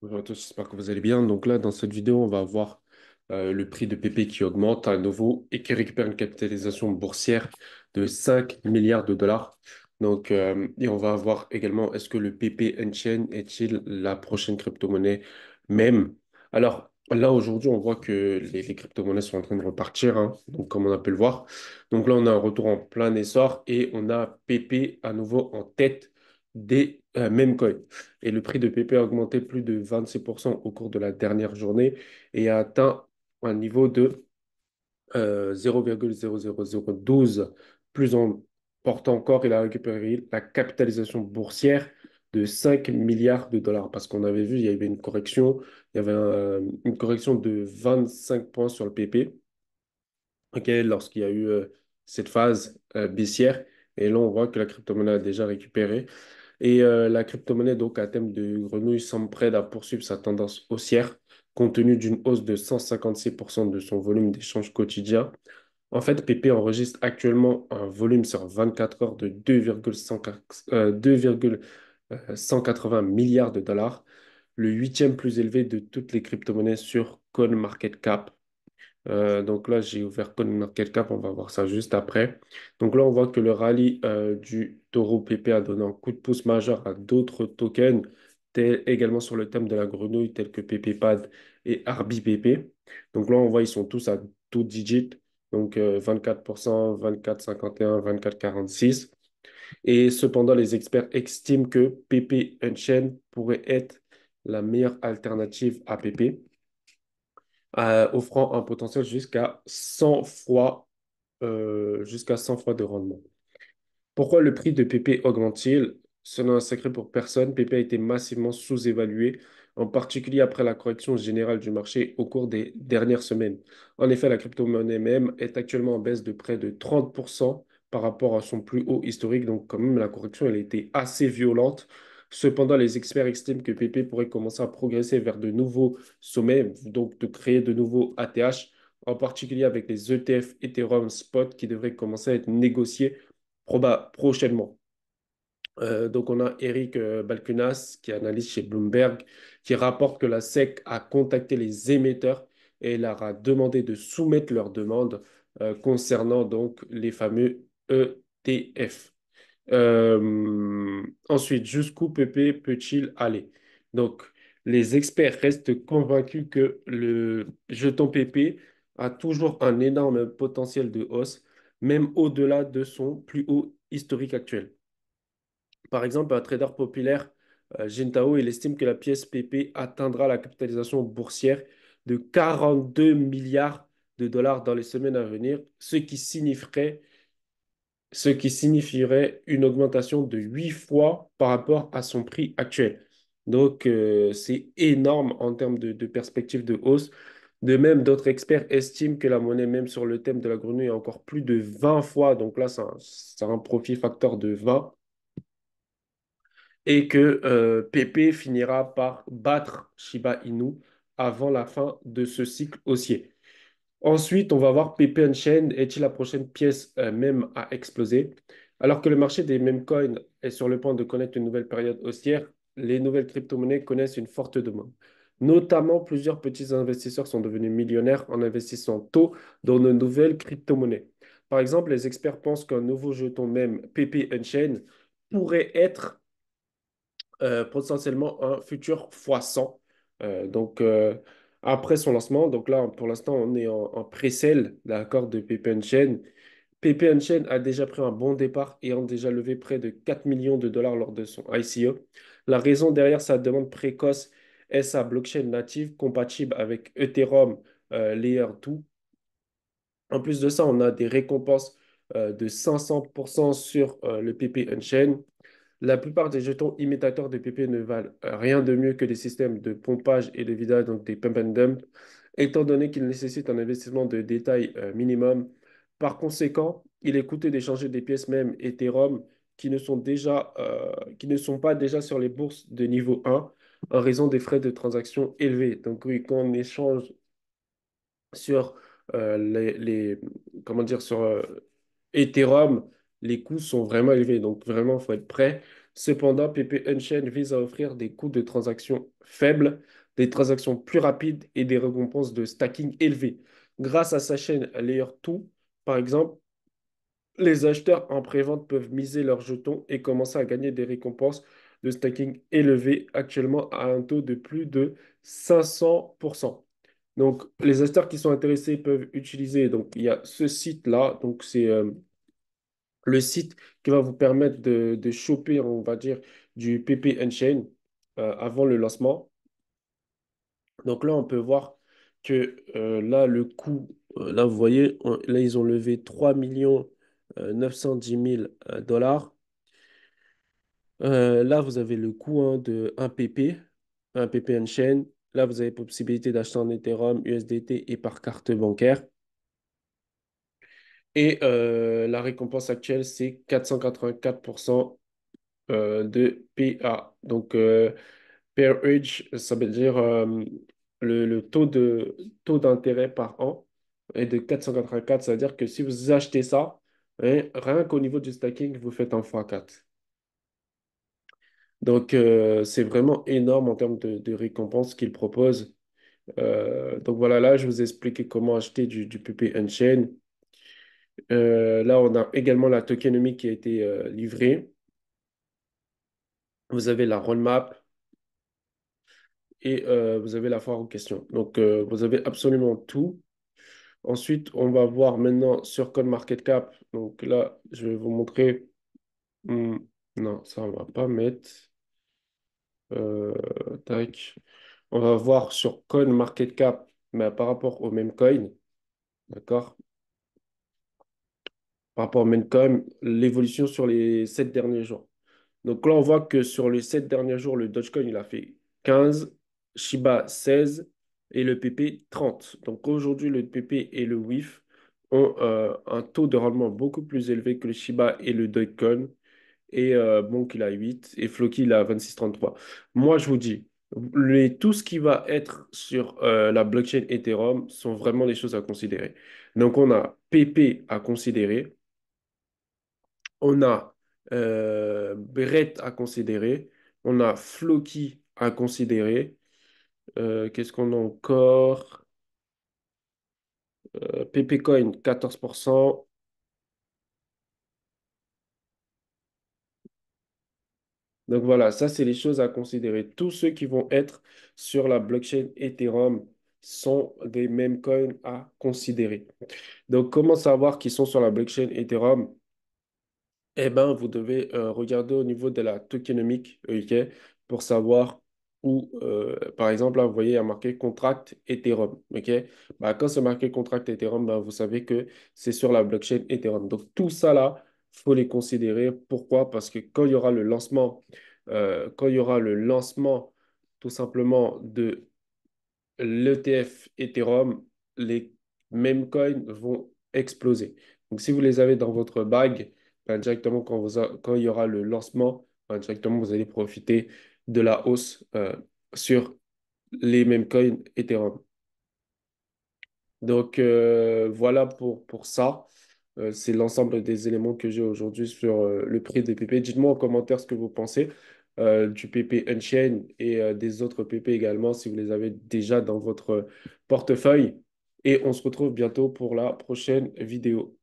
Bonjour à tous, j'espère que vous allez bien. Donc là, dans cette vidéo, on va voir le prix de PP qui augmente à nouveau et qui récupère une capitalisation boursière de 5 milliards de dollars. Donc, et on va voir également, est-ce que le PP Unchained est-il la prochaine crypto-monnaie même? Alors là, aujourd'hui, on voit que les crypto-monnaies sont en train de repartir, hein, donc comme on a pu le voir. Donc là, on a un retour en plein essor et on a PP à nouveau en tête des mêmes coins. Et le prix de PP a augmenté plus de 26% au cours de la dernière journée et a atteint un niveau de 0,00012. Plus important encore, il a récupéré la capitalisation boursière de 5 milliards de dollars. Parce qu'on avait vu, il y avait une correction, il y avait une correction de 25 points sur le PP, ok, lorsqu'il y a eu cette phase baissière. Et là, on voit que la crypto-monnaie a déjà récupéré. Et la crypto-monnaie, donc à thème de grenouille, semble prête à poursuivre sa tendance haussière, compte tenu d'une hausse de 156% de son volume d'échange quotidien. En fait, PP enregistre actuellement un volume sur 24 heures de 2,180 milliards de dollars, le huitième plus élevé de toutes les crypto-monnaies sur CoinMarketCap. Donc là, j'ai ouvert CoinMarketCap, on va voir ça juste après. Donc là, on voit que le rallye du taureau PP a donné un coup de pouce majeur à d'autres tokens, également sur le thème de la grenouille, tels que PPPad et ArbiPP. Donc là, on voit ils sont tous à tout digit, donc 24%, 24,51, 24,46. Et cependant, les experts estiment que PP Unchained pourrait être la meilleure alternative à PP, offrant un potentiel jusqu'à 100 fois de rendement. Pourquoi le prix de PP augmente-t-il? Ce n'est un secret pour personne. PP a été massivement sous-évalué, en particulier après la correction générale du marché au cours des dernières semaines. En effet, la crypto-monnaie même est actuellement en baisse de près de 30% par rapport à son plus haut historique. Donc, quand même, la correction, elle a été assez violente. Cependant, les experts estiment que PP pourrait commencer à progresser vers de nouveaux sommets, donc de créer de nouveaux ATH, en particulier avec les ETF Ethereum Spot qui devraient commencer à être négociés prochainement. Donc, on a Eric Balkunas, qui analyse chez Bloomberg, qui rapporte que la SEC a contacté les émetteurs et leur a demandé de soumettre leurs demandes concernant donc les fameux ETF. Ensuite, jusqu'où PP peut-il aller? Donc, les experts restent convaincus que le jeton PP a toujours un énorme potentiel de hausse, même au-delà de son plus haut historique actuel. Par exemple, un trader populaire, Jintao, il estime que la pièce PP atteindra la capitalisation boursière de 42 milliards de dollars dans les semaines à venir, ce qui signifierait une augmentation de 8 fois par rapport à son prix actuel. Donc, c'est énorme en termes de perspective de hausse. De même, d'autres experts estiment que la monnaie, même sur le thème de la grenouille, est encore plus de 20 fois. Donc là, c'est un profit facteur de 20 et que PP finira par battre Shiba Inu avant la fin de ce cycle haussier. Ensuite, on va voir PP Unchained est-il la prochaine pièce même à exploser? Alors que le marché des meme coins est sur le point de connaître une nouvelle période haussière, les nouvelles crypto-monnaies connaissent une forte demande. Notamment, plusieurs petits investisseurs sont devenus millionnaires en investissant tôt dans de nouvelles crypto-monnaies. Par exemple, les experts pensent qu'un nouveau jeton même PP Unchained pourrait être potentiellement un futur x100. Après son lancement, donc là, pour l'instant, on est en pré-sale, d'accord, de PP Unchained. PP Unchained a déjà pris un bon départ et a déjà levé près de 4 millions de dollars lors de son ICO. La raison derrière sa demande précoce est sa blockchain native compatible avec Ethereum Layer 2. En plus de ça, on a des récompenses de 500% sur le PP Unchained. La plupart des jetons imitateurs de PP ne valent rien de mieux que des systèmes de pompage et de vidage, donc des pump and dump, étant donné qu'ils nécessitent un investissement de détail minimum. Par conséquent, il est coûteux d'échanger des pièces même Ethereum qui ne sont pas déjà sur les bourses de niveau 1 en raison des frais de transaction élevés. Donc oui, quand on échange sur comment dire, sur Ethereum, les coûts sont vraiment élevés. Donc vraiment, il faut être prêt. Cependant, PP Unchained vise à offrir des coûts de transaction faibles, des transactions plus rapides et des récompenses de stacking élevées. Grâce à sa chaîne Layer 2, par exemple, les acheteurs en pré-vente peuvent miser leurs jetons et commencer à gagner des récompenses de stacking élevées, actuellement à un taux de plus de 500%. Donc, les acheteurs qui sont intéressés peuvent utiliser, donc il y a ce site-là, donc c'est le site qui va vous permettre de choper, on va dire, du PP Unchained avant le lancement. Donc là, on peut voir que là, le coût, là, vous voyez, là, ils ont levé 3 910 000 dollars. Là, vous avez le coût hein, de un PP Unchained. Là, vous avez possibilité d'acheter en Ethereum, USDT et par carte bancaire. Et la récompense actuelle, c'est 484% de PA. Donc, Pair Age, ça veut dire le taux d'intérêt par an est de 484. Ça veut dire que si vous achetez ça, hein, rien qu'au niveau du stacking, vous faites un x4. Donc, c'est vraiment énorme en termes de récompenses qu'ils proposent. Donc, voilà, là, je vous ai expliqué comment acheter du PP Unchained. Là, on a également la tokenomics qui a été livrée. Vous avez la roadmap et vous avez la foire aux questions. Donc, vous avez absolument tout. Ensuite, on va voir maintenant sur CoinMarketCap. Donc là, je vais vous montrer. Hmm, non, ça, on va pas mettre. Euh, tac. On va voir sur CoinMarketCap, mais par rapport au même coin. D'accord? Par rapport au même coin, l'évolution sur les 7 derniers jours. Donc là, on voit que sur les 7 derniers jours, le Dogecoin, il a fait 15, Shiba 16 et le PP 30. Donc aujourd'hui, le PP et le WIF ont un taux de rendement beaucoup plus élevé que le Shiba et le Dogecoin. Et Bonk, il a 8 et Floki, il a 26,33. Moi, je vous dis, tout ce qui va être sur la blockchain Ethereum sont vraiment des choses à considérer. Donc on a PP à considérer. On a Brett à considérer. On a Floki à considérer. Qu'est-ce qu'on a encore? PP Coin, 14%. Donc voilà, ça, c'est les choses à considérer. Tous ceux qui vont être sur la blockchain Ethereum sont des mêmes coins à considérer. Donc, comment savoir qu'ils sont sur la blockchain Ethereum? Eh ben, vous devez regarder au niveau de la tokenomics, ok, pour savoir où, par exemple, là, vous voyez, il y a marqué contract Ethereum, ok? Bah, quand c'est marqué contract Ethereum, bah, vous savez que c'est sur la blockchain Ethereum. Donc, tout ça là, faut les considérer. Pourquoi? Parce que quand il y aura le lancement, tout simplement, de l'ETF Ethereum, les mêmes coins vont exploser. Donc, si vous les avez dans votre bague, ben, directement, quand il y aura le lancement, ben, directement, vous allez profiter de la hausse sur les mêmes coins Ethereum. Donc, voilà pour ça. C'est l'ensemble des éléments que j'ai aujourd'hui sur le prix des PP. Dites-moi en commentaire ce que vous pensez du PP Unchained et des autres PP également, si vous les avez déjà dans votre portefeuille. Et on se retrouve bientôt pour la prochaine vidéo.